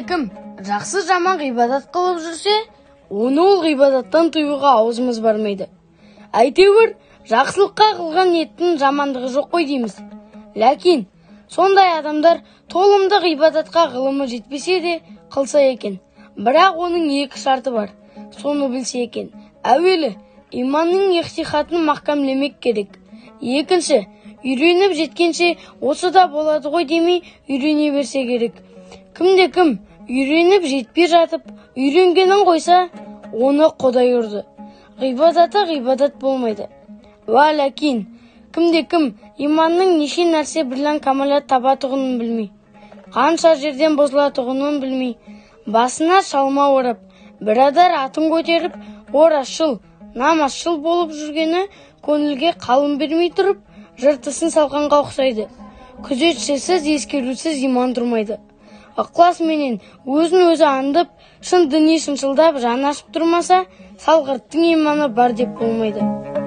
Кім жақсы жаман ғибадат қылып жүрсе, оны ол ғибадаттан тыюға аузымыз бармайды. Әйтеуір, жақсылыққа қылған ниеттің жамандығы жоқ қой дейміз. Ләкин, сондай адамдар толымды ғибадатқа ғылымы жетпесе де қылса екен. Бірақ оның екі шарты бар. Соны білсе екен. Әуелі, иманның иғтихатын мақамлемек керек. Екінші, үйреніп жеткенше осы да болады ғой демей үйрене берсе керек. Кім үйреніп жетпей жатып, үйренгенін қойса, оны Құдай ұрды. Ғибадаты ғибадат болмайды. Ләкин, кім иманның неше нәрсе бірлән камалат табатығынын білмей, қанша жерден бұзылатығынын білмей, басына шалма орап, бірадар атын көтеріп, орасшыл, намазшыл болып жүргені көңілге қалым бермей тұрып, жыртысын салғанға ұқсайды. Күзетшісіз, ескерусіз иман тұрмайды. Ықылас менен өзін-өзі андып, шын діни шыншылдап жаны ашып тұрмаса, салғырттың иманы бар деп болмайды.